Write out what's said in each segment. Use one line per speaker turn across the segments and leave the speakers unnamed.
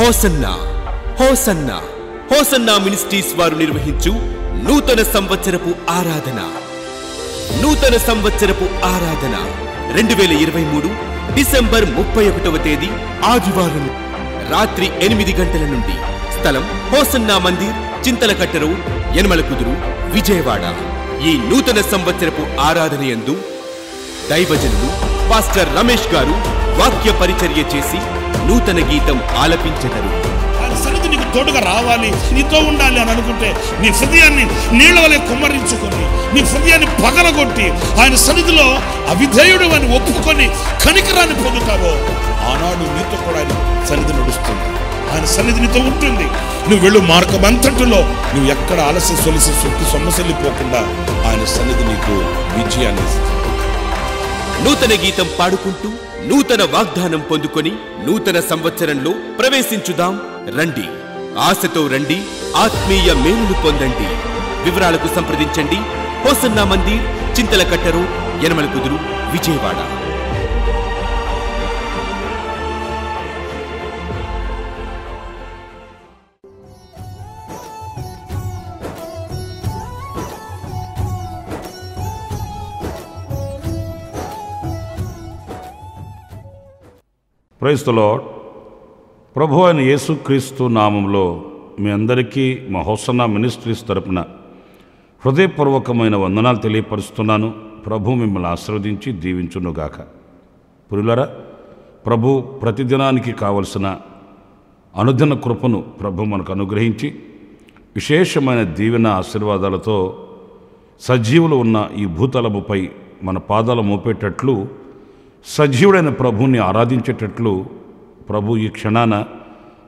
Hosanna hosanna hosanna ministries వారు నిర్వహించు నూతన సంవత్సరపు ఆరాధన 2023 డిసెంబర్ 31వ తేదీ ఆదివారం రాత్రి 8 గంటల నుండి. స్థలం హోసన్నా మందిర్, చింతలకట్ట రోడ్, యనమలకుదురు, విజయవాడ. ఈ నూతన సంవత్సరపు ఆరాధన యందు దైవజనులు పాస్టర్ రమేష్ గారు వాక్య పరిచర్య చేసి నూతన గీతం ఆలపించెదరు.
సన్నిధి నీకు తోడుగా రావాలి, నీతో ఉండాలి అని అనుకుంటే నీ హృదయాన్ని నీళ్ల వలె కుమ్మరించుకొని, నీ హృదయాన్ని పగలగొట్టి ఆయన సన్నిధిలో అవిధేయుడు అని ఒప్పుకొని కనికరాన్ని పొందుతావో ఆనాడు నీతో కూడా ఆయన సన్నిధి నడుస్తుంది. ఆయన సన్నిధి నీతో ఉంటుంది. నువ్వు వెళ్ళు మార్గం అంతటిలో నువ్వు ఎక్కడ అలసి సొలిసి సొక్కి సొమ్మసెల్లిపోకుండా ఆయన సన్నిధి నీకు విజయాన్ని ఇస్తుంది.
నూతన గీతం పాడుకుంటూ నూతన వాగ్దానం పొందుకొని నూతన సంవత్సరంలో ప్రవేశించుదాం. రండి, ఆశతో రండి, ఆత్మీయ మేలును పొందండి. వివరాలకు సంప్రదించండి. Hosanna Mandir, Chintalakatta road, Yanamalakuduru, Vijayawada.
Praise the Lord. ప్రభు అయిన యేసుక్రీస్తు నామంలో మీ అందరికీ మా హోసన్నా మినిస్ట్రీస్ తరపున హృదయపూర్వకమైన వందనాలు తెలియపరుస్తున్నాను. ప్రభు మిమ్మల్ని ఆశీర్వదించి దీవించునుగాక. ప్రియులారా, ప్రభు ప్రతిదినానికి కావలసిన అనుదిన కృపను ప్రభు మనకు అనుగ్రహించి విశేషమైన దీవెన ఆశీర్వాదాలతో సజీవులు ఉన్న ఈ భూతలముపై మన పాదాలు మోపేటట్లు, సజీవుడైన ప్రభువుని ఆరాధించేటట్లు ప్రభు ఈ క్షణాన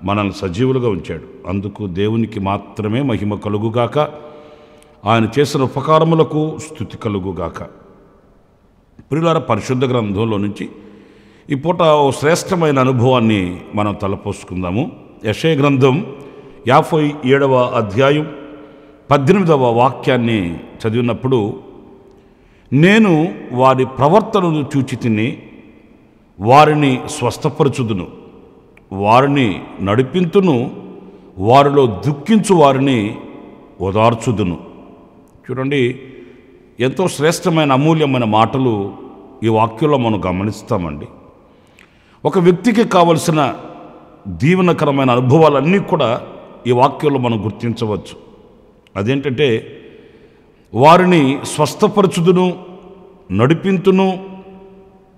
మనల్ని సజీవులుగా ఉంచాడు. అందుకు దేవునికి మాత్రమే మహిమ కలుగుగాక. ఆయన చేసిన ఉపకారములకు స్తుతి కలుగుగాక. ప్రియులారా, పరిశుద్ధ గ్రంథంలో నుంచి ఈ పూట ఓ శ్రేష్టమైన అనుభవాన్ని మనం తలపోసుకుందాము. యెషయా గ్రంథం 57వ అధ్యాయం 18వ వాక్యాన్ని చదివినప్పుడు, నేను వారి ప్రవర్తనను చూచి తిని వారిని స్వస్థపరచుదును, వారిని నడిపింతును, వారిలో దుఃఖించు వారిని ఓదార్చుదును. చూడండి, ఎంతో శ్రేష్టమైన అమూల్యమైన మాటలు ఈ వాక్యంలో మనం గమనిస్తామండి. ఒక వ్యక్తికి కావలసిన దీవెనకరమైన అనుభవాలన్నీ కూడా ఈ వాక్యంలో మనం గుర్తించవచ్చు. అదేంటంటే, వారిని స్వస్థపరచుదును, నడిపింతును,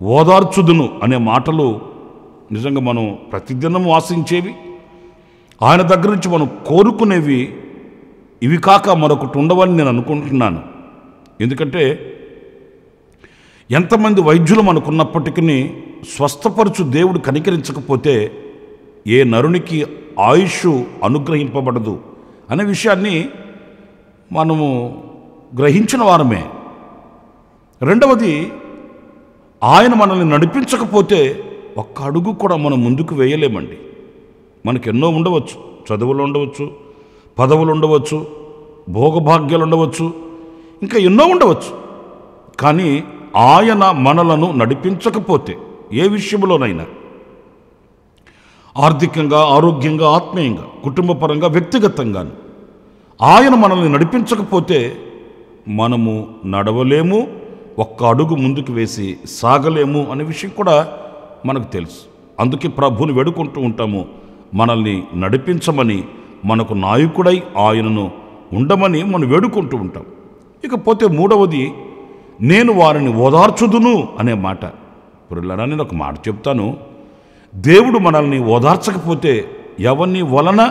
ఓదార్చుదును అనే మాటలు నిజంగా మనం ప్రతిదినం ఆశించేవి, ఆయన దగ్గర నుంచి మనం కోరుకునేవి. ఇవి కాక మరొకటి ఉండవని నేను అనుకుంటున్నాను. ఎందుకంటే ఎంతమంది వైద్యులు మనకున్నప్పటికీ స్వస్థపరచు దేవుడు కనికరించకపోతే ఏ నరునికి ఆయుష్ అనుగ్రహింపబడదు అనే విషయాన్ని మనము గ్రహించిన వారమే. రెండవది, ఆయన మనల్ని నడిపించకపోతే ఒక్క అడుగు కూడా మనం ముందుకు వేయలేమండి. మనకు ఎన్నో ఉండవచ్చు, చదువులు ఉండవచ్చు, పదవులు ఉండవచ్చు, భోగభాగ్యాలు ఉండవచ్చు, ఇంకా ఎన్నో ఉండవచ్చు. కానీ ఆయన మనలను నడిపించకపోతే ఏ విషయంలోనైనా, ఆర్థికంగా, ఆరోగ్యంగా, ఆత్మీయంగా, కుటుంబపరంగా, వ్యక్తిగతంగాను ఆయన మనల్ని నడిపించకపోతే మనము నడవలేము, ఒక్క అడుగు ముందుకు వేసి సాగలేము అనే విషయం కూడా మనకు తెలుసు. అందుకే ప్రభువుని వేడుకుంటూ ఉంటాము, మనల్ని నడిపించమని, మనకు నాయకుడై ఆయనను ఉండమని మనం వేడుకుంటూ ఉంటాం. ఇకపోతే మూడవది, నేను వారిని ఓదార్చుదును అనే మాట. పురులారా, నేను ఒక మాట చెప్తాను. దేవుడు మనల్ని ఓదార్చకపోతే ఎవరిని వలన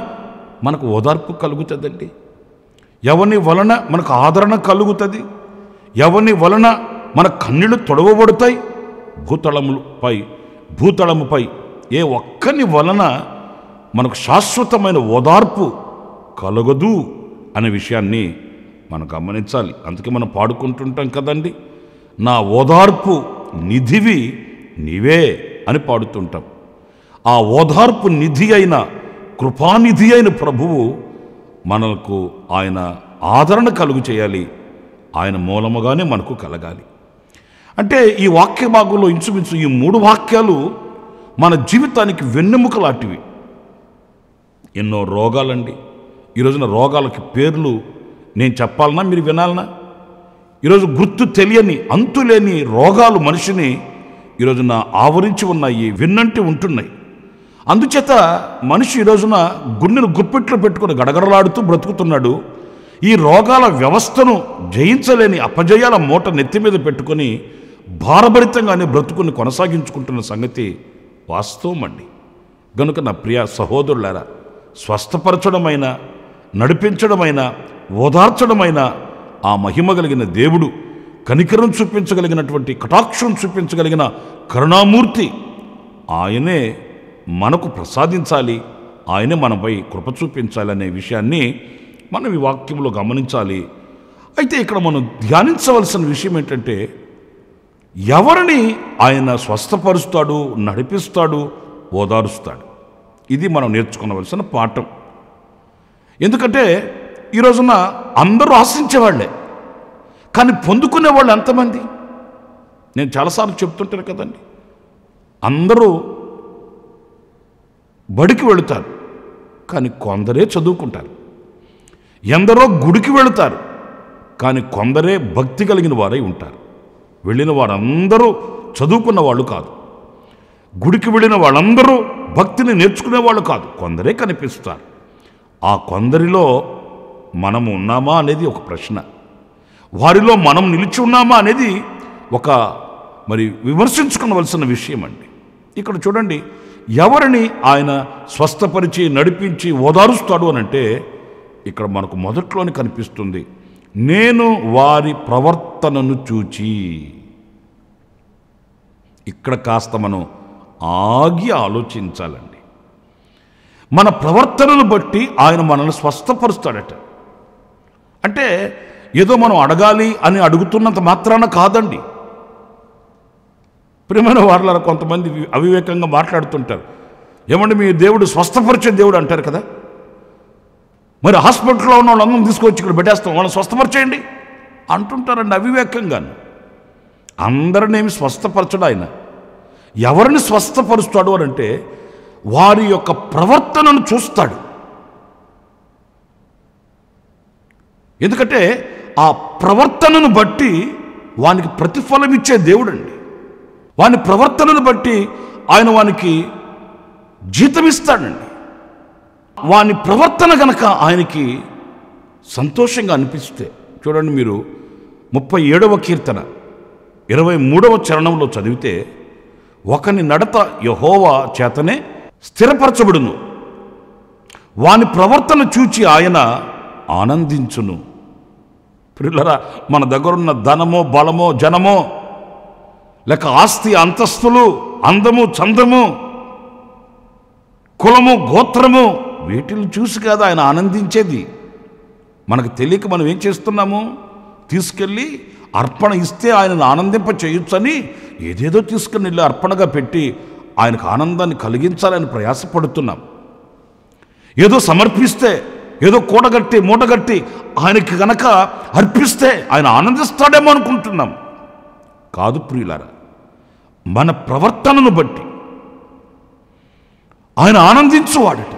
మనకు ఓదార్పు కలుగుతుందండి? ఎవరిని వలన మనకు ఆదరణ కలుగుతుంది? ఎవరిని వలన మన కన్నీళ్లు తొడవబడతాయి? భూతళముపై ఏ ఒక్కని వలన మనకు శాశ్వతమైన ఓదార్పు కలగదు అనే విషయాన్ని మనం గమనించాలి. అందుకే మనం పాడుకుంటుంటాం కదండి, నా ఓదార్పు నిధివి నీవే అని పాడుతుంటాం. ఆ ఓదార్పు నిధి అయిన, కృపానిధి అయిన ప్రభువు మనకు ఆయన ఆదరణ కలుగు చేయాలి. ఆయన మూలముగానే మనకు కలగాలి. అంటే ఈ వాక్య భాగంలో ఇంచుమించు ఈ 3 వాక్యాలు మన జీవితానికి వెన్నెముక లాంటివి. ఎన్నో రోగాలండి. ఈ రోజున రోగాలకి పేర్లు నేను చెప్పాలన్నా మీరు వినాలన్నా? ఈరోజు గుర్తు తెలియని అంతులేని రోగాలు మనిషిని ఈరోజున ఆవరించి ఉన్నాయి, విన్నంటి ఉంటున్నాయి. అందుచేత మనిషి ఈ రోజున గుండెను గుప్పెట్లు పెట్టుకుని గడగడలాడుతూ బ్రతుకుతున్నాడు. ఈ రోగాల వ్యవస్థను జయించలేని అపజయాల మూట నెత్తి మీద పెట్టుకొని భారభరితంగానే బ్రతుకుని కొనసాగించుకుంటున్న సంగతి వాస్తవం అండి. గనుక నా ప్రియ సహోదరులారా, స్వస్థపరచడమైన, నడిపించడమైన, ఓదార్చడమైన ఆ మహిమ కలిగిన దేవుడు, కనికరం చూపించగలిగినటువంటి, కటాక్షం చూపించగలిగిన కరుణామూర్తి ఆయనే మనకు ప్రసాదించాలి, ఆయనే మనపై కృప చూపించాలి అనే విషయాన్ని మనం ఈ వాక్యంలో గమనించాలి. అయితే ఇక్కడ మనం ధ్యానించవలసిన విషయం ఏంటంటే, ఎవరిని ఆయన స్వస్థపరుస్తాడు, నడిపిస్తాడు, ఓదారుస్తాడు. ఇది మనం నేర్చుకోవలసిన పాఠం. ఎందుకంటే ఈ రోజున అందరూ ఆశించేవాళ్లే, కానీ పొందుకునే వాళ్ళు ఎంతమంది? నేను చాలాసార్లు చెప్తుంటాను కదండి, అందరూ బడికి వెళుతారు, కానీ కొందరే చదువుకుంటారు. ఎందరో గుడికి వెళుతారు, కానీ కొందరే భక్తి కలిగిన వారై ఉంటారు. వెళ్ళిన వారందరూ చదువుకున్న వాళ్ళు కాదు. గుడికి వెళ్ళిన వాళ్ళందరూ భక్తిని నేర్చుకునే వాళ్ళు కాదు. కొందరే కనిపిస్తారు. ఆ కొందరిలో మనము ఉన్నామా అనేది ఒక ప్రశ్న. వారిలో మనం నిలిచి ఉన్నామా అనేది ఒక విమర్శించుకోవలసిన విషయం అండి. ఇక్కడ చూడండి, ఎవరిని ఆయన స్వస్థపరిచి, నడిపించి, ఓదారుస్తాడు అనంటే ఇక్కడ మనకు మొదట్లోనే కనిపిస్తుంది, నేను వారి ప్రవర్తనను చూచి. ఇక్కడ కాస్త మనం ఆగి ఆలోచించాలండి. మన ప్రవర్తనను బట్టి ఆయన మనల్ని స్వస్థపరుస్తాడట. అంటే ఏదో మనం అడగాలి అని అడుగుతున్నంత మాత్రాన కాదండి. ప్రియమైన వారలారా, కొంతమంది అవివేకంగా మాట్లాడుతుంటారు. ఏమంటే మీ దేవుడు స్వస్థపరిచే దేవుడు అంటారు కదా, మరి హాస్పిటల్లో ఉన్న వాళ్ళందరం తీసుకొచ్చి ఇక్కడ పెట్టేస్తాం, వాళ్ళని స్వస్థపరిచేయండి అంటుంటారండి అవివేకంగాను. అందరినేమి స్వస్థపరచడు ఆయన. ఎవరిని స్వస్థపరుస్తాడు అని అంటే వారి యొక్క ప్రవర్తనను చూస్తాడు. ఎందుకంటే ఆ ప్రవర్తనను బట్టి వానికి ప్రతిఫలం ఇచ్చే దేవుడండి. వాని ప్రవర్తనను బట్టి ఆయన వానికి జీతం ఇస్తాడండి. వాని ప్రవర్తన గనక ఆయనకి సంతోషంగా అనిపిస్తే, చూడండి మీరు 37వ కీర్తన 23వ చరణంలో చదివితే, ఒకని నడత యెహోవా చేతనే స్థిరపరచబడును, వాని ప్రవర్తన చూచి ఆయన ఆనందించును. ప్రియులారా, మన దగ్గరున్న ధనమో, బలమో, జనమో, లేక ఆస్తి, అంతస్తులు, అందము, చందము, కులము, గోత్రము, వీటిని చూసి కాదు ఆయన ఆనందించేది. మనకు తెలియక మనం ఏం చేస్తున్నాము? తీసుకెళ్ళి అర్పణ ఇస్తే ఆయనను ఆనందింప చేయొచ్చని ఏదేదో తీసుకుని వెళ్ళి అర్పణగా పెట్టి ఆయనకు ఆనందాన్ని కలిగించాలని ప్రయాసపడుతున్నాం. ఏదో సమర్పిస్తే, ఏదో కూడగట్టి మూటగట్టి ఆయనకి గనక అర్పిస్తే ఆయన ఆనందిస్తాడేమో అనుకుంటున్నాం. కాదు ప్రియులారా, మన ప్రవర్తనను బట్టి ఆయన ఆనందించువాడట.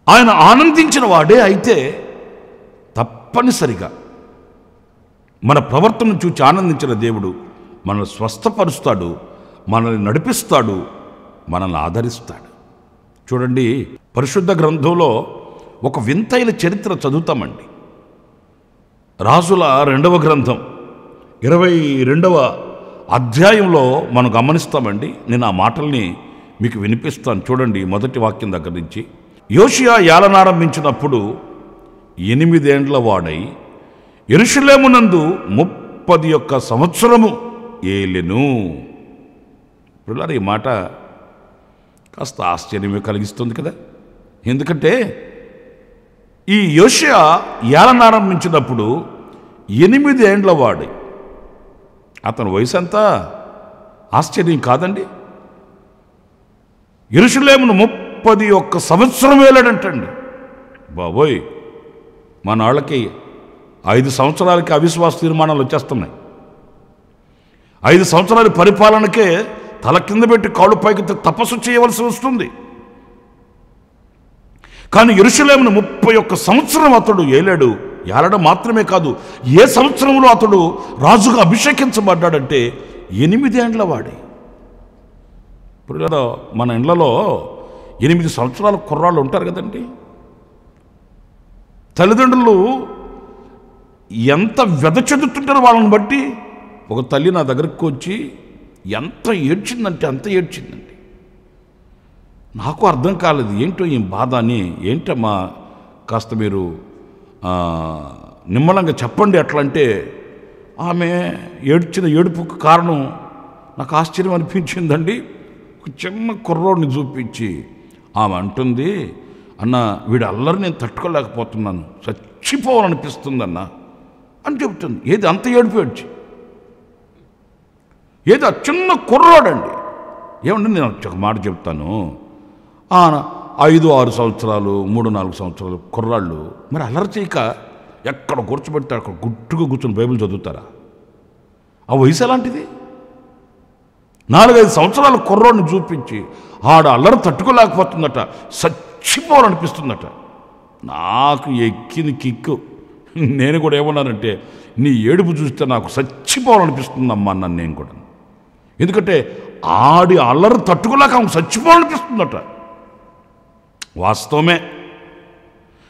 ఆయన ఆనందించిన వాడే అయితే తప్పనిసరిగా మన ప్రవర్తనను చూచి ఆనందించిన దేవుడు మనల్ని స్వస్థపరుస్తాడు, మనల్ని నడిపిస్తాడు, మనల్ని ఆదరిస్తాడు. చూడండి, పరిశుద్ధ గ్రంథంలో ఒక వింతైన చరిత్ర చదువుతామండి. రాజుల 2వ గ్రంథం 22వ అధ్యాయంలో మనం గమనిస్తామండి. నేను ఆ మాటల్ని మీకు వినిపిస్తాను. చూడండి, మొదటి వాక్యం దగ్గర నుంచి. యోషియా ఏలనారంభించినప్పుడు 8 ఏండ్ల వాడై యెరూషలేమునందు 31 సంవత్సరము ఏలెను. పిల్లలు, ఈ మాట కాస్త ఆశ్చర్యమే కలిగిస్తుంది కదా. ఎందుకంటే ఈ యోషియా ఏలనారంభించినప్పుడు 8 ఏండ్ల వాడై, అతని వయసు అంతా ఆశ్చర్యం కాదండి. యెరూషలేమును 31 సంవత్సరం వేలాడంటండి. బాబోయ్, మన వాళ్ళకి 5 సంవత్సరాలకి అవిశ్వాస తీర్మానాలు వచ్చేస్తున్నాయి. 5 సంవత్సరాల పరిపాలనకే తల కింద పెట్టి కాళ్ళు పైకి తపస్సు చేయవలసి వస్తుంది. కానీ యెరూషలేమును 31 సంవత్సరం అతడు ఏలాడు. ఏలడం మాత్రమే కాదు, ఏ సంవత్సరంలో అతడు రాజుగా అభిషేకించబడ్డాడంటే 8 ఏండ్ల వాడే. ఇప్పుడు మన ఇండ్లలో 8 సంవత్సరాల కుర్రాళ్ళు ఉంటారు కదండి. తల్లిదండ్రులు ఎంత వ్యధ చెందుతుంటారో వాళ్ళని బట్టి. ఒక తల్లి నా దగ్గరకు వచ్చి ఎంత ఏడ్చిందంటే అంత ఏడ్చిందండి. నాకు అర్థం కాలేదు, ఏంటో ఈ బాధ అని. ఏంటమ్మా, కాస్త మీరు నిమ్మలంగా చెప్పండి ఎట్లా అంటే, ఆమె ఏడ్చిన ఏడుపుకు కారణం నాకు ఆశ్చర్యం అనిపించిందండి. ఒక చిన్న కుర్రోడిని చూపించి ఆమె అంటుంది, అన్న వీడి అల్లరి నేను తట్టుకోలేకపోతున్నాను, చచ్చిపోవాలనిపిస్తుందన్న అని చెబుతుంది. ఏది అంత ఏడుపు ఏడ్చి, ఏది ఆ చిన్న కుర్రోడండి. ఏమండి నేను ఒక మాట చెప్తాను, 5-6 సంవత్సరాలు 3-4 సంవత్సరాలు కుర్రాళ్ళు మరి అల్లరి చేయక ఎక్కడ కూర్చోబెడితే అక్కడ గుట్టుగా కూర్చొని బైబిల్ చదువుతారా? ఆ వయసు ఎలాంటిది? 4-5 సంవత్సరాల కుర్రోడిని చూపించి ఆడ అల్లరి తట్టుకోలేకపోతుందట, చచ్చిపోవాలనిపిస్తుందట. నాకు ఎక్కింది కిక్కు. నేను కూడా ఏమన్నానంటే, నీ ఏడుపు చూస్తే నాకు చచ్చిపోవాలనిపిస్తుందమ్మా అన్నాను నేను కూడా. ఎందుకంటే ఆడి అల్లరి తట్టుకోలేక ఆమె చచ్చిపోవాలనిపిస్తుందట. వాస్తవమే.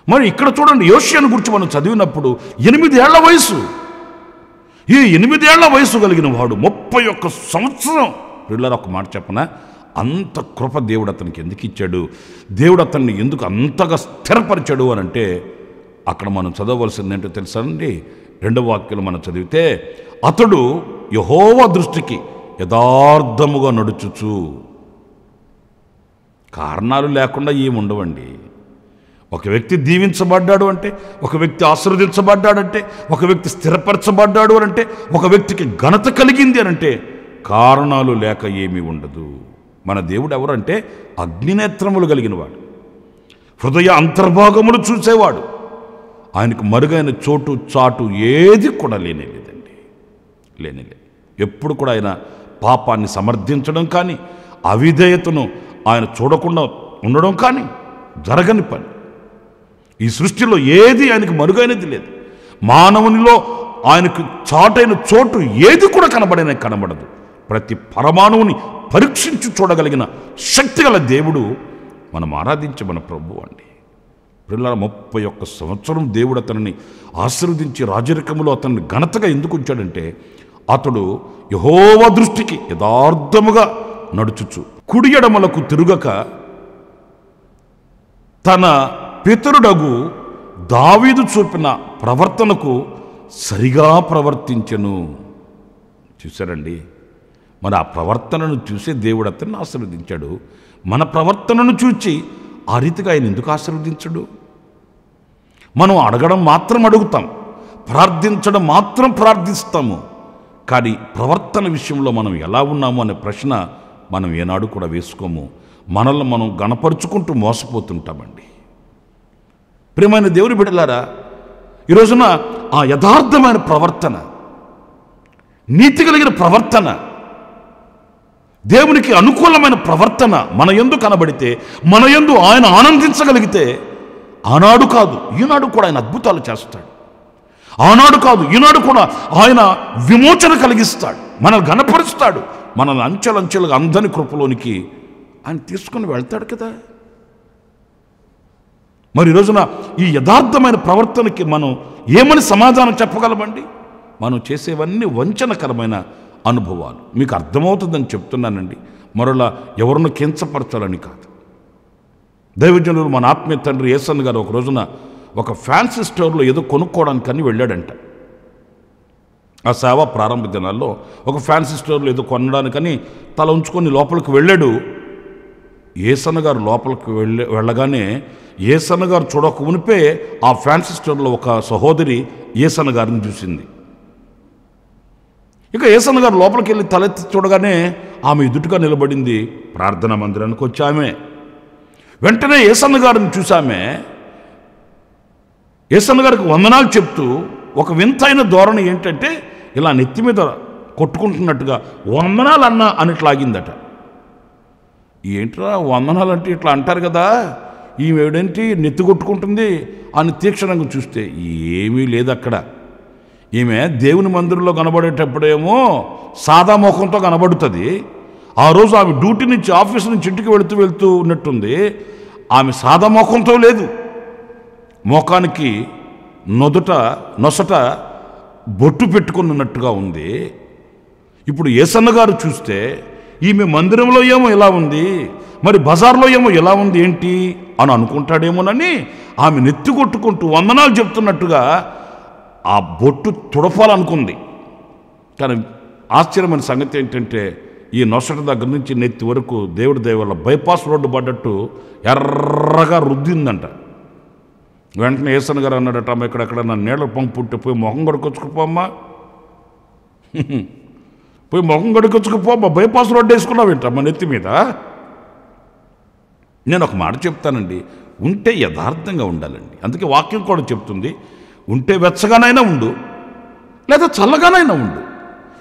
మరి ఇక్కడ చూడండి, యోషియాను గురించి మనం చదివినప్పుడు 8 ఏళ్ల వయసు. ఈ 8 ఏళ్ల వయసు కలిగిన వాడు 31 సంవత్సరం. పిల్లలు ఒక మాట చెప్పనా, అంత కృప దేవుడు అతనికి ఎందుకు ఇచ్చాడు, దేవుడు అతన్ని ఎందుకు అంతగా స్థిరపరిచాడు అని అంటే, అక్కడ మనం చదవవలసింది ఏంటో తెలుసా అండి? 2వ వాక్యం మనం చదివితే, అతడు యెహోవా దృష్టికి యథార్థముగా నడుచుచు. కారణాలు లేకుండా ఏముండవండి. ఒక వ్యక్తి దీవించబడ్డాడు అంటే, ఒక వ్యక్తి ఆశీర్వదించబడ్డాడంటే, ఒక వ్యక్తి స్థిరపరచబడ్డాడు అని అంటే, ఒక వ్యక్తికి ఘనత కలిగింది అని అంటే కారణాలు లేక ఏమీ ఉండదు. మన దేవుడు ఎవరంటే అగ్నినేత్రములు కలిగినవాడు, హృదయ అంతర్భాగములు చూసేవాడు. ఆయనకు మరుగైన చోటు చాటు ఏది కూడా లేనేలేదండి, లేనేలేదు. ఎప్పుడు కూడా ఆయన పాపాన్ని సమర్థించడం కానీ, అవిధేయతను ఆయన చూడకుండా ఉండడం కానీ జరగని పని. ఈ సృష్టిలో ఏది ఆయనకు మరుగైనది లేదు. మానవునిలో ఆయనకు చాటైన చోటు ఏది కూడా కనబడదు. ప్రతి పరమాణువుని పరీక్షించి చూడగలిగిన శక్తిగల దేవుడు మనం ఆరాధించే మన ప్రభువు అండి. పిల్లల 31 సంవత్సరం దేవుడు అతనిని ఆశీర్వదించి రాజరికములో అతన్ని ఘనతగా ఎందుకు ఉంచాడంటే, అతడు యెహోవా దృష్టికి యథార్థముగా నడుచుచు కుడి ఎడమలకు తిరుగక తన పితరుడగు దావీదు చూపిన ప్రవర్తనకు సరిగా ప్రవర్తించెను. చూశారండి, మరి ఆ ప్రవర్తనను చూసే దేవుడు అతన్ని ఆశీర్వదించాడు. మన ప్రవర్తనను చూచి ఆ రీతిగా ఆయన ఎందుకు ఆశీర్వదించడు? మనం అడగడం మాత్రం అడుగుతాం, ప్రార్థించడం మాత్రం ప్రార్థిస్తాము. కానీ ప్రవర్తన విషయంలో మనం ఎలా ఉన్నాము అనే ప్రశ్న మనం ఏనాడు కూడా వేసుకోము. మనల్ని మనం గణపరుచుకుంటూ మోసపోతుంటామండి. ప్రియమైన దేవుని బిడ్డలారా, ఈ రోజున ఆ యథార్థమైన ప్రవర్తన, నీతి కలిగిన ప్రవర్తన, దేవునికి అనుకూలమైన ప్రవర్తన మన యందు కనబడితే, మన యందు ఆయన ఆనందించగలిగితే, ఆనాడు కాదు ఈనాడు కూడా ఆయన అద్భుతాలు చేస్తాడు. ఆనాడు కాదు ఈనాడు కూడా ఆయన విమోచన కలిగిస్తాడు, మనల్ని ఘనపరుస్తాడు, మనల్ని అంచెలంచెలుగా అందని కృపలోనికి ఆయన తీసుకుని వెళ్తాడు కదా. మరి ఈ రోజున ఈ యథార్థమైన ప్రవర్తనకి మనం ఏమని సమాధానం చెప్పగలమండి? మనం చేసేవన్నీ వంచనకరమైన అనుభవాలు. మీకు అర్థమవుతుందని చెప్తున్నానండి, మరోలా ఎవరిని కించపరచాలని కాదు. దైవజనులు మన ఆత్మీయ తండ్రి యేసన్న గారు ఒక రోజున ఒక ఫ్యాన్సీ స్టోర్లో ఏదో కొనుక్కోవడానికని వెళ్ళాడంట. ఆ సేవ ప్రారంభ దినాల్లో ఒక ఫ్యాన్సీ స్టోర్లో ఏదో కొనడానికని తల ఉంచుకొని లోపలికి వెళ్ళాడు. యేసన్న గారు లోపలికి వెళ్ళగానే యేసన్న గారు చూడక మునిపే ఆ ఫ్యాన్సీ స్టోర్లో ఒక సహోదరి యేసన్న గారిని చూసింది. ఇక యేసన్న గారు లోపలికి వెళ్ళి తలెత్తి చూడగానే ఆమె ఎదుటిగా నిలబడింది. ప్రార్థనా మందిరానికి వచ్చామే. వెంటనే యేసన్న గారిని చూసామే యేసన్న గారికి వందనాలు చెప్తూ ఒక వింతైన ధోరణి ఏంటంటే, ఇలా నెత్తి మీద కొట్టుకుంటున్నట్టుగా వందనాలు అన్నా అని ఇట్లా ఆగిందట. ఏంట్రా వందనాలు అంటే ఇట్లా అంటారు కదా, ఈమెడేంటి నెత్తి కొట్టుకుంటుంది అని తీక్షణంగా చూస్తే ఏమీ లేదు అక్కడ. ఈమె దేవుని మందిరంలో కనబడేటప్పుడేమో సాదా ముఖంతో కనబడుతుంది. ఆ రోజు ఆమె డ్యూటీ నుంచి ఆఫీస్ నుంచి ఇంటికి వెళుతూ ఉన్నట్టుంది. ఆమె సాదా ముఖంతో లేదు, ముఖానికి నొసట బొట్టు పెట్టుకున్నట్టుగా ఉంది. ఇప్పుడు యేసన్న గారు చూస్తే ఈమె మందిరంలో ఏమో ఇలా ఉంది, మరి బజార్లో ఏమో ఎలా ఉంది ఏంటి అని అనుకుంటాడేమోనని ఆమె నెత్తి కొట్టుకుంటూ వందనాలు చెప్తున్నట్టుగా ఆ బొట్టు తుడపాలనుకుంది. కానీ ఆశ్చర్యమైన సంగతి ఏంటంటే ఈ నొసట దగ్గర నుంచి నెత్తి వరకు దేవుడి దయ వల్ల బైపాస్ రోడ్డు పడ్డట్టు ఎర్రగా రుద్దిందంట. వెంటనే యేసన్న గారు అన్నాడట, అమ్మ ఇక్కడెక్కడ నా నీళ్ళ పంపు ఉంటే పోయి మొహం గడుకొచ్చుకుపోమ్మా, పోయి మొహం గడుకొచ్చుకుపోమ్మా, బైపాస్ రోడ్డు వేసుకున్నావేంటమ్మా నెత్తి మీద. నేను ఒక మాట చెప్తానండి, ఉంటే యథార్థంగా ఉండాలండి. అందుకే వాక్యం కూడా చెప్తుంది, ఉంటే వెచ్చగానైనా ఉండు లేదా చల్లగానైనా ఉండు.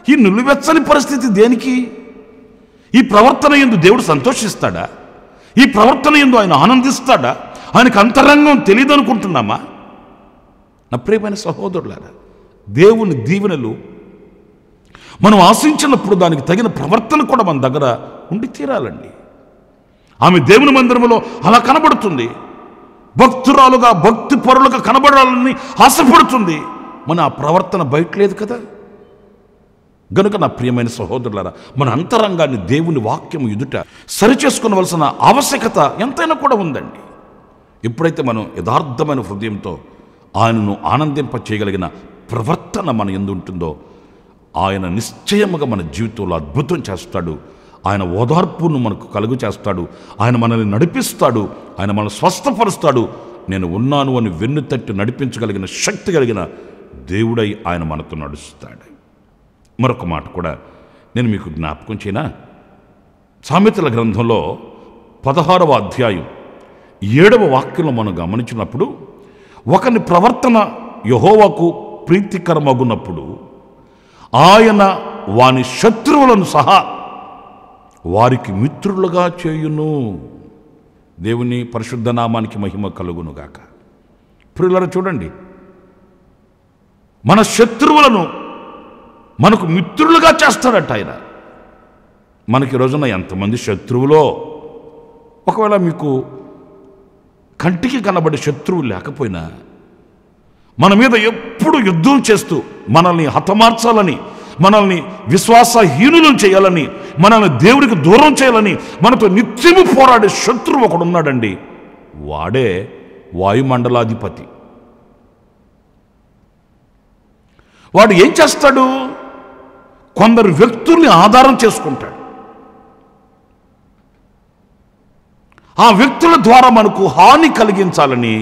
ఈ నిలువెచ్చని పరిస్థితి దేనికి? ఈ ప్రవర్తన యందు దేవుడు సంతోషిస్తాడా? ఈ ప్రవర్తన యందు ఆయన ఆనందిస్తాడా? ఆయనకు అంతరంగం తెలియదు అనుకుంటున్నామా? నా ప్రియమైన సహోదరులారా, దేవుని దీవెనలు మనం ఆశించినప్పుడు దానికి తగిన ప్రవర్తన కూడా మన దగ్గర ఉండి తీరాలండి. ఆమె దేవుని మందిరంలో అలా కనబడుతుంది, భక్తురాలుగా భక్తి పరులుగా కనబడాలని ఆశపడుతుంది. మన ఆ ప్రవర్తన బయట లేదు కదా. గనుక నా ప్రియమైన సహోదరులారా, మన అంతరంగాన్ని దేవుని వాక్యము ఎదుట సరిచేసుకోవలసిన ఆవశ్యకత ఎంతైనా కూడా ఉందండి. ఎప్పుడైతే మనం యథార్థమైన హృదయంతో ఆయనను ఆనందింప చేయగలిగిన ప్రవర్తన మన యందు ఉంటుందో ఆయన నిశ్చయముగా మన జీవితంలో అద్భుతం చేస్తాడు. ఆయన ఓదార్పును మనకు కలుగు చేస్తాడు. ఆయన మనల్ని నడిపిస్తాడు. ఆయన మనల్ని స్వస్థపరుస్తాడు. నేను ఉన్నాను అని వెన్ను తట్టి నడిపించగలిగిన శక్తి కలిగిన దేవుడై ఆయన మనతో నడుస్తాడు. మరొక మాట కూడా నేను మీకు జ్ఞాపకం చేయనా? సామెతల గ్రంథంలో 16వ అధ్యాయం 7వ వాక్యంలో మనం గమనించినప్పుడు, ఒకని ప్రవర్తన యెహోవాకు ప్రీతికరమగునప్పుడు ఆయన వాని శత్రువులను సహా వారికి మిత్రులుగా చేయును. దేవుని పరిశుద్ధ నామానికి మహిమ కలుగునుగాక. ప్రియులారా చూడండి, మన శత్రువులను మనకు మిత్రులుగా చేస్తాడట ఆయన. మనకి రోజున ఎంతమంది శత్రువులో, ఒకవేళ మీకు కంటికి కనబడే శత్రువు లేకపోయినా మన మీద ఎప్పుడు యుద్ధం చేస్తూ మనల్ని హతమార్చాలని, మనల్ని విశ్వాసహీనులను చేయాలని, మనల్ని దేవుడికి దూరం చేయాలని మనతో నిత్యము పోరాడే శత్రువు ఒకడు ఉన్నాడండి. వాడే వాయుమండలాధిపతి. వాడు ఏం చేస్తాడు? కొందరు వ్యక్తుల్ని ఆధారం చేసుకుంటాడు. ఆ వ్యక్తుల ద్వారా మనకు హాని కలిగించాలని,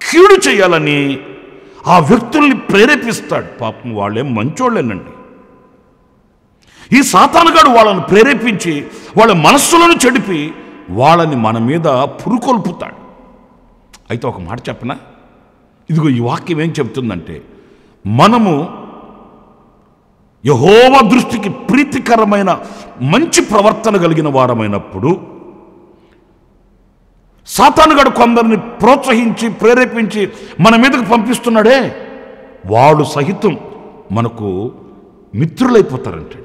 కీడు చేయాలని ఆ వ్యక్తుల్ని ప్రేరేపిస్తాడు. పాపం వాళ్ళేం మంచోళ్ళేనండి. ఈ సాతానుగాడు వాళ్ళని ప్రేరేపించి వాళ్ళ మనస్సులను చెడిపి వాళ్ళని మన మీద పురుకొల్పుతాడు. అయితే ఒక మాట చెప్పనా? ఇదిగో ఈ వాక్యం ఏం చెప్తుందంటే, మనము యెహోవా దృష్టికి ప్రీతికరమైన మంచి ప్రవర్తన కలిగిన వారమైనప్పుడు సాతానుగాడు కొందరిని ప్రోత్సహించి ప్రేరేపించి మన మీదకు పంపిస్తున్నాడే, వాడు సహితం మనకు మిత్రులైపోతారంటండి.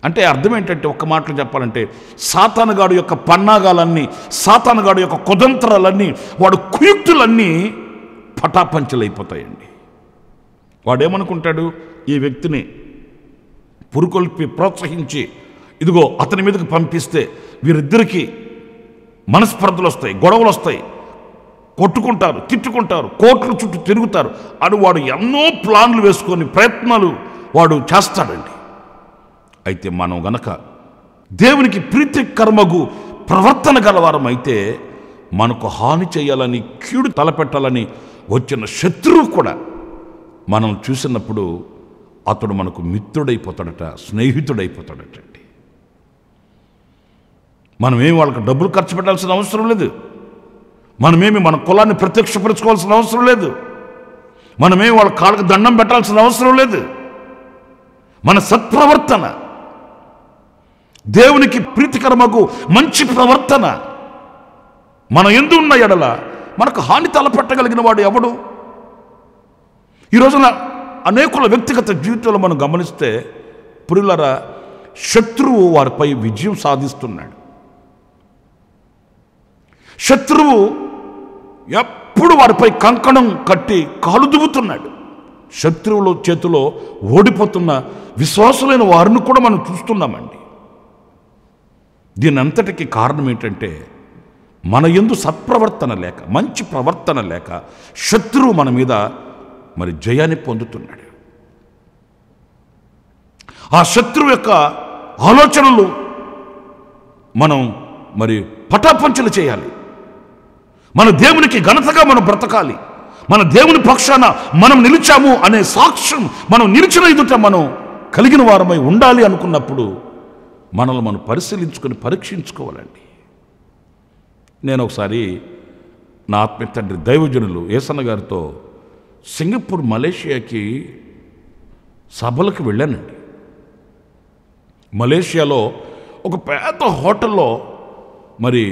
అంటే అర్థం ఏంటంటే, ఒక్క మాటలో చెప్పాలంటే, సాతానుగాడు యొక్క పన్నాగాలన్నీ, సాతానుగాడు యొక్క కుతంత్రాలన్నీ, వాడు కుయుక్తులన్నీ పటాపంచలైపోతాయండి. వాడేమనుకుంటాడు? ఈ వ్యక్తిని పురుకొల్పి ప్రోత్సహించి ఇదిగో అతని మీదకి పంపిస్తే వీరిద్దరికీ మనస్పర్ధలు వస్తాయి, గొడవలు వస్తాయి, కొట్టుకుంటారు, తిట్టుకుంటారు, కోట్ల చుట్టూ తిరుగుతారు అని వాడు ఎన్నో ప్లాన్లు వేసుకొని ప్రయత్నాలు వాడు చేస్తాడండి. అయితే మనం గనక దేవునికి ప్రీతికరమగు ప్రవర్తన గలవారం అయితే మనకు హాని చేయాలని, కీడు తలపెట్టాలని వచ్చిన శత్రువు కూడా మనం చూసినప్పుడు అతడు మనకు మిత్రుడైపోతాడట, స్నేహితుడైపోతాడటండి. మనమేమి వాళ్ళకి డబ్బులు ఖర్చు పెట్టాల్సిన అవసరం లేదు. మనమేమి మన కులాన్ని ప్రత్యక్షపరచుకోవాల్సిన అవసరం లేదు. మనమేమి వాళ్ళ కాళ్ళకి దండం పెట్టాల్సిన అవసరం లేదు. మన సత్ప్రవర్తన, దేవునికి ప్రీతికరమగు మంచి ప్రవర్తన, మన యందు ఉన్న ఎడల మనకు హాని తలపెట్టగలిగిన వాడు ఎవడు? ఈ రోజున అనేకుల వ్యక్తిగత జీవితంలో మనం గమనిస్తే ప్రియులారా, శత్రువు వారిపై విజయం సాధిస్తున్నాడు. శత్రువు ఎప్పుడు వారిపై కంకణం కట్టి కాలు దువ్వుతున్నాడు. శత్రువుల చేతిలో ఓడిపోతున్న విశ్వాసులైన వారిని కూడా మనం చూస్తున్నామండి. దీని అంతటికి కారణం ఏంటంటే మన యందు సత్ప్రవర్తన లేక, మంచి ప్రవర్తన లేక శత్రువు మన మీద మరి జయాన్ని పొందుతున్నాడు. ఆ శత్రువు యొక్క ఆలోచనలు మనం మరి పటాపంచలు చేయాలి. మన దేవునికి ఘనతగా మనం బ్రతకాలి. మన దేవుని పక్షాన మనం నిలిచాము అనే సాక్ష్యం మనం నిలిచిన ఎదుట మనం కలిగిన వారమై ఉండాలి అనుకున్నప్పుడు మనల్ని మనం పరిశీలించుకొని పరీక్షించుకోవాలండి. నేను ఒకసారి నా ఆత్మీయ తండ్రి దైవజనులు ఏసన్న గారితో సింగపూర్, మలేషియాకి సభలకు వెళ్ళానండి. మలేషియాలో ఒక పెద్ద హోటల్లో మరి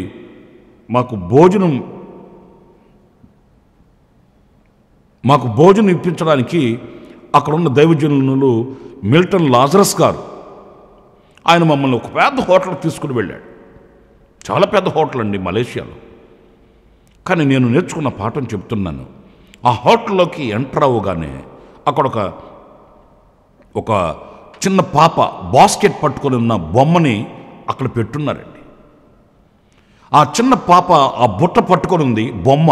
మాకు భోజనం ఇప్పించడానికి అక్కడ ఉన్న దైవజనులు మిల్టన్ లాజరస్ గారు, ఆయన మమ్మల్ని ఒక పెద్ద హోటల్కి తీసుకుని వెళ్ళాడు. చాలా పెద్ద హోటల్ అండి మలేషియాలో. కానీ నేను నేర్చుకున్న పాఠం చెప్తున్నాను. ఆ హోటల్లోకి ఎంటర్ అవ్వగానే అక్కడ ఒక చిన్న పాప బాస్కెట్ పట్టుకొని ఉన్న బొమ్మని అక్కడ పెట్టున్నారండి. ఆ చిన్న పాప ఆ బుట్ట పట్టుకొని ఉంది, బొమ్మ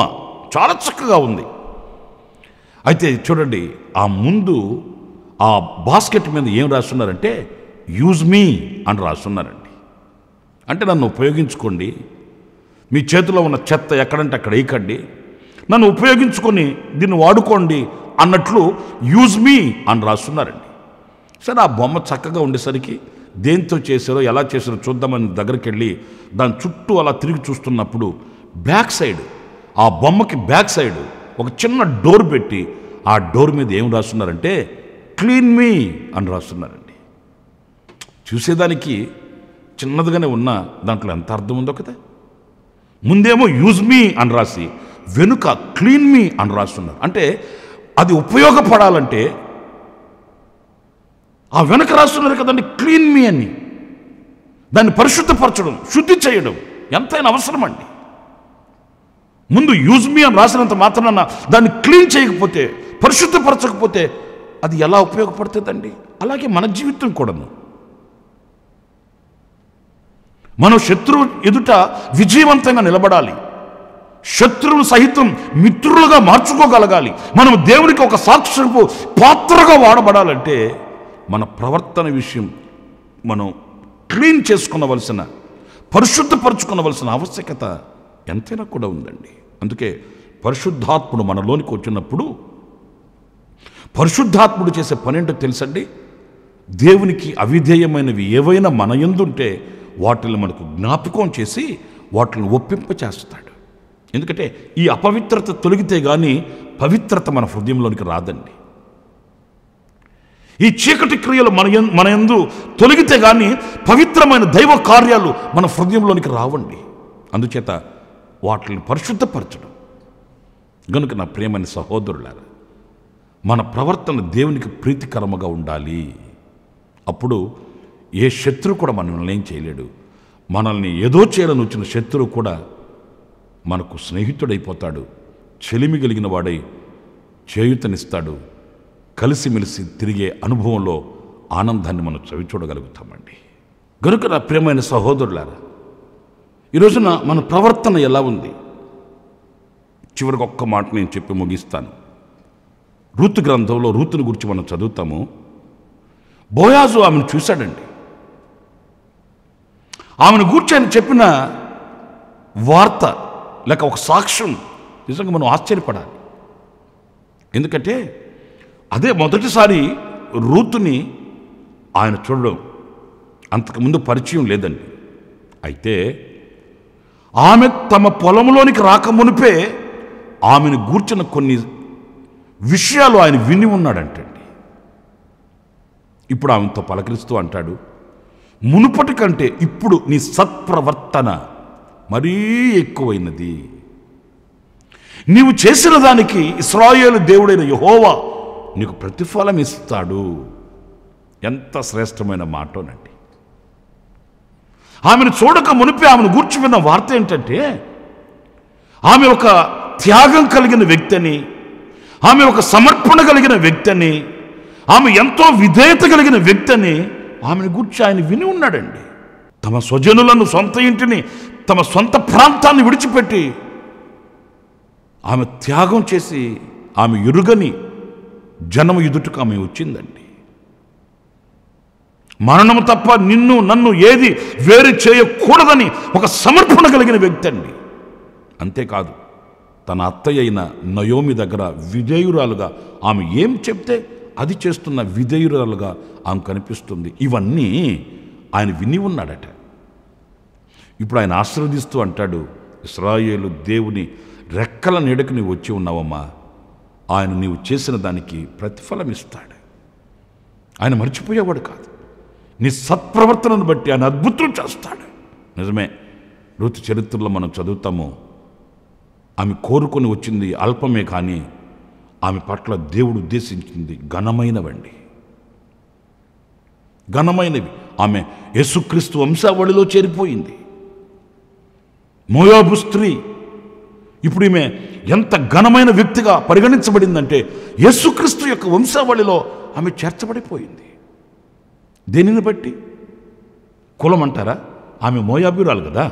చాలా చక్కగా ఉంది. అయితే చూడండి, ఆ ముందు ఆ బాస్కెట్ మీద ఏం రాస్తున్నారంటే యూజ్ మీ అని రాస్తున్నారండి. అంటే నన్ను ఉపయోగించుకోండి, మీ చేతిలో ఉన్న చెత్త ఎక్కడంటే అక్కడ వేయకండి, నన్ను ఉపయోగించుకొని దీన్ని వాడుకోండి అన్నట్లు యూజ్ మీ అని రాస్తున్నారండి. సరే, ఆ బొమ్మ చక్కగా ఉండేసరికి దేంతో చేశారో ఎలా చేశారో చూద్దామని దగ్గరికి వెళ్ళి దాని చుట్టూ అలా తిరిగి చూస్తున్నప్పుడు బ్యాక్ సైడ్, ఆ బొమ్మకి బ్యాక్ సైడ్ ఒక చిన్న డోర్ పెట్టి ఆ డోర్ మీద ఏం రాస్తున్నారంటే క్లీన్ మీ అని రాస్తున్నారండి. చూసేదానికి చిన్నదిగానే ఉన్న దాంట్లో ఎంత అర్థం ఉందో కదా. ముందేమో యూజ్ మీ అని రాసి వెనుక క్లీన్ మీ అని రాస్తున్నారు. అంటే అది ఉపయోగపడాలంటే ఆ వెనుక రాస్తున్నారు కదండి క్లీన్ మీ అని. దాన్ని పరిశుద్ధపరచడం, శుద్ధి చేయడం ఎంతైనా అవసరం అండి. ముందు యూజ్ మీ అని రాసినంత మాత్రాన దాన్ని క్లీన్ చేయకపోతే, పరిశుద్ధపరచకపోతే అది ఎలా ఉపయోగపడుతుందండి? అలాగే మన జీవితం కూడాను. మనం శత్రువు ఎదుట విజయవంతంగా నిలబడాలి. శత్రువులు సహితం మిత్రులుగా మార్చుకోగలగాలి. మనం దేవునికి ఒక సాక్షింపు పాత్రగా వాడబడాలంటే మన ప్రవర్తన విషయం మనం క్లీన్ చేసుకునవలసిన, పరిశుద్ధపరచుకునవలసిన ఆవశ్యకత ఎంతైనా కూడా ఉందండి. అందుకే పరిశుద్ధాత్ముడు మనలోనికి వచ్చినప్పుడు పరిశుద్ధాత్ముడు చేసే పనేంటో తెలుసండి. దేవునికి అవిధేయమైనవి ఏవైనా మన యందుంటే వాటిని మనకు జ్ఞాపకం చేసి వాటిని ఒప్పింప చేస్తాడు. ఎందుకంటే ఈ అపవిత్రత తొలగితే కానీ పవిత్రత మన హృదయంలోనికి రాదండి. ఈ చీకటి క్రియలు మన యందు తొలగితే కానీ పవిత్రమైన దైవ కార్యాలు మన హృదయంలోనికి రావండి. అందుచేత వాటిని పరిశుద్ధపరచడం. గనుక నా ప్రియమైన సహోదరులారా, మన ప్రవర్తన దేవునికి ప్రీతికరముగా ఉండాలి. అప్పుడు ఏ శత్రువు కూడా మనల్ని ఏం చేయలేడు. మనల్ని ఏదో చేయాలని వచ్చిన శత్రువు కూడా మనకు స్నేహితుడైపోతాడు, చెలిమి కలిగిన వాడై చేయుతనిస్తాడు. కలిసిమెలిసి తిరిగే అనుభవంలో ఆనందాన్ని మనం చవి చూడగలుగుతామండి. గనుక నా ప్రియమైన సహోదరులారా, ఈ రోజున మన ప్రవర్తన ఎలా ఉంది? చివరికి ఒక్క మాట నేను చెప్పి ముగిస్తాను. రూతు గ్రంథంలో రూతుని గురించి మనం చదువుతాము. బోయాజు ఆమెను చూశాడండి. ఆమెను గూర్చి ఆయన చెప్పిన వార్త లేక ఒక సాక్ష్యం నిజంగా మనం ఆశ్చర్యపడాలి. ఎందుకంటే అదే మొదటిసారి రూతుని ఆయన చూడడం. అంతకుముందు పరిచయం లేదండి. అయితే ఆమె తమ పొలంలోనికి రాకమునిపే ఆమెను గూర్చిన కొన్ని విషయాలు ఆయన విని ఉన్నాడంటండి. ఇప్పుడు ఆమెతో పలకరిస్తూ అంటాడు, మునుపటి కంటే ఇప్పుడు నీ సత్ప్రవర్తన మరీ ఎక్కువైనది. నీవు చేసిన దానికి ఇశ్రాయేలు దేవుడైన యెహోవా నీకు ప్రతిఫలం ఇస్తాడు. ఎంత శ్రేష్టమైన మాటోనండి. ఆమెను చూడక మునిపే ఆమెను గూర్చి విన్న వార్త ఏంటంటే, ఆమె ఒక త్యాగం కలిగిన వ్యక్తి అని, ఆమె ఒక సమర్పణ కలిగిన వ్యక్తి అని, ఆమె ఎంతో విధేయత కలిగిన వ్యక్తి అని ఆమెను గూర్చి ఆయన విని ఉన్నాడండి. తమ స్వజనులను, సొంత ఇంటిని, తమ సొంత ప్రాంతాన్ని విడిచిపెట్టి ఆమె త్యాగం చేసి ఆమె ఎరుగని జనము ఎదుటకు ఆమె వచ్చిందండి. మరణము తప్ప నిన్ను నన్ను ఏది వేరు చేయకూడదని ఒక సమర్పణ కలిగిన వ్యక్తి అండి. అంతేకాదు, తన అత్తయ్య అయిన నయోమి దగ్గర విధేయురాలుగా ఆమె ఏం చెప్తే అది చేస్తున్న విధేయురాలుగా ఆమె కనిపిస్తుంది. ఇవన్నీ ఆయన విని ఉన్నాడట. ఇప్పుడు ఆయన ఆశీర్వదిస్తూ అంటాడు, ఇశ్రాయేలు దేవుని రెక్కల నీడకు నీవు వచ్చి ఉన్నావమ్మా, ఆయన నీవు చేసిన దానికి ప్రతిఫలం ఇస్తాడు. ఆయన మర్చిపోయేవాడు కాదు. నీ సత్ప్రవర్తనను బట్టి ఆయన అద్భుతం చేస్తాడు. నిజమే, రూతు చరిత్రలో మనం చదువుతాము, ఆమె కోరుకొని వచ్చింది అల్పమే, కానీ ఆమె పట్ల దేవుడు ఉద్దేశించింది ఘనమైనవండి, ఘనమైనవి. ఆమె యేసుక్రీస్తు వంశావళిలో చేరిపోయింది. మోయాబు స్త్రీ ఇప్పుడు ఈమె ఎంత ఘనమైన వ్యక్తిగా పరిగణించబడిందంటే యేసుక్రీస్తు యొక్క వంశావళిలో ఆమె చేర్చబడిపోయింది. దేనిని బట్టి? కులం అంటారా? ఆమె మోయాబీరాలు కదా.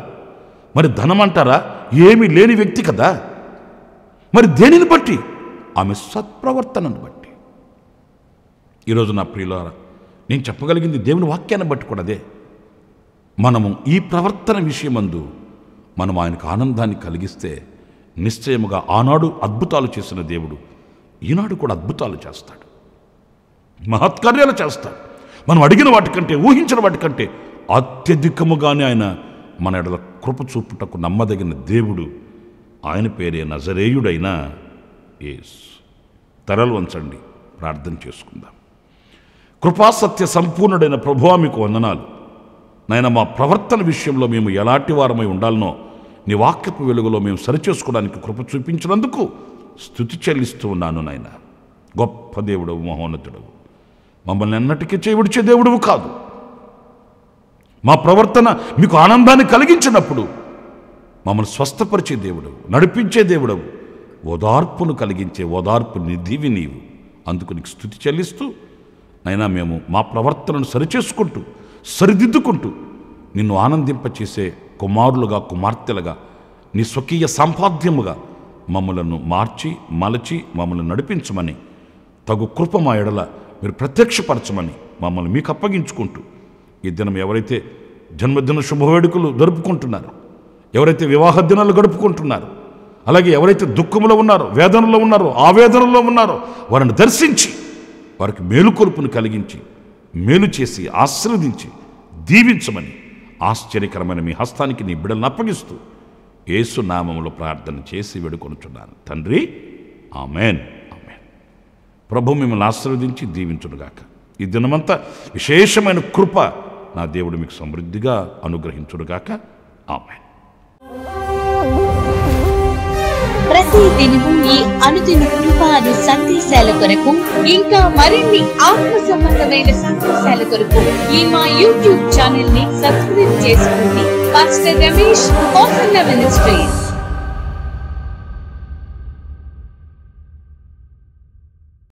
మరి ధనం అంటారా? ఏమీ లేని వ్యక్తి కదా. మరి దేనిని బట్టి? ఆమె సత్ప్రవర్తనను బట్టి. ఈరోజు నా ప్రియులారా, నేను చెప్పగలిగింది దేవుని వాక్యాన్ని బట్టి కూడా అదే. మనము ఈ ప్రవర్తన విషయమందు మనం ఆయనకు ఆనందాన్ని కలిగిస్తే నిశ్చయముగా ఆనాడు అద్భుతాలు చేసిన దేవుడు ఈనాడు కూడా అద్భుతాలు చేస్తాడు, మహత్కార్యాలు చేస్తాడు. మనం అడిగిన వాటికంటే, ఊహించిన వాటికంటే అత్యధికముగానే ఆయన మన ఎడల కృప చూపుటకు నమ్మదగిన దేవుడు. ఆయన పేరే నజరేయుడైన యేసు. తరలు వంచండి, ప్రార్థన చేసుకుందాం. కృపాసత్య సంపూర్ణుడైన ప్రభువా మీకు వందనాలు. నాయన, మా ప్రవర్తన విషయంలో మేము ఎలాంటి వారమై ఉండాలనో నీ వాక్యపు వెలుగులో మేము సరిచేసుకోవడానికి కృప చూపించినందుకు స్తుతి చెల్లిస్తూ ఉన్నాను. నాయన, గొప్ప దేవుడవు, మహోన్నతుడవు, మమ్మల్ని ఎన్నటికీ చేయవిడిచే దేవుడువు కాదు. మా ప్రవర్తన మీకు ఆనందాన్ని కలిగించినప్పుడు మమ్మల్ని స్వస్థపరిచే దేవుడవు, నడిపించే దేవుడవు, ఓదార్పును కలిగించే ఓదార్పు నిధివి నీవు. అందుకు నీకు స్తుతి చెల్లిస్తూ నైనా మేము మా ప్రవర్తనను సరిచేసుకుంటూ సరిదిద్దుకుంటూ నిన్ను ఆనందింపచేసే కుమారులుగా, కుమార్తెలుగా, నీ స్వకీయ సంపాద్యముగా మమ్మలను మార్చి మలచి మమ్మల్ని నడిపించమని, తగు కృప మా ఎడల మీరు ప్రత్యక్షపరచమని మమ్మల్ని మీకు అప్పగించుకుంటూ, ఈ దినం ఎవరైతే జన్మదిన శుభవేడుకలు జరుపుకుంటున్నారో, ఎవరైతే వివాహ దినాలు గడుపుకుంటున్నారో, అలాగే ఎవరైతే దుఃఖంలో ఉన్నారో, వేదనలో ఉన్నారో, ఆవేదనలో ఉన్నారో వారిని దర్శించి వారికి మేలుకొలుపును కలిగించి మేలు చేసి ఆశీర్వదించి దీవించమని ఆశ్చర్యకరమైన మీ హస్తానికి నీ బిడ్డలను అప్పగిస్తూ యేసు నామములో ప్రార్థన చేసి వేడుకొనుచున్నాను తండ్రి, ఆమెన్. ఆమెన్. ప్రభు మిమ్మల్ని ఆశీర్వదించి దీవించునుగాక. ఈ దినమంతా విశేషమైన కృప నా దేవుడు మీకు సమృద్ధిగా అనుగ్రహించునుగాక. ఆమెన్.
ప్రతి దినము ఈ అనుదిన కృప అను సందేశాల కొరకు, ఇంకా మరిన్ని ఆత్మ సంబంధమైన సందేశాల కొరకు ఈ మా యూట్యూబ్ ఛానల్ ని సబ్స్క్రైబ్ చేసుకోండి. Pastor Ramesh, hosanna ministries.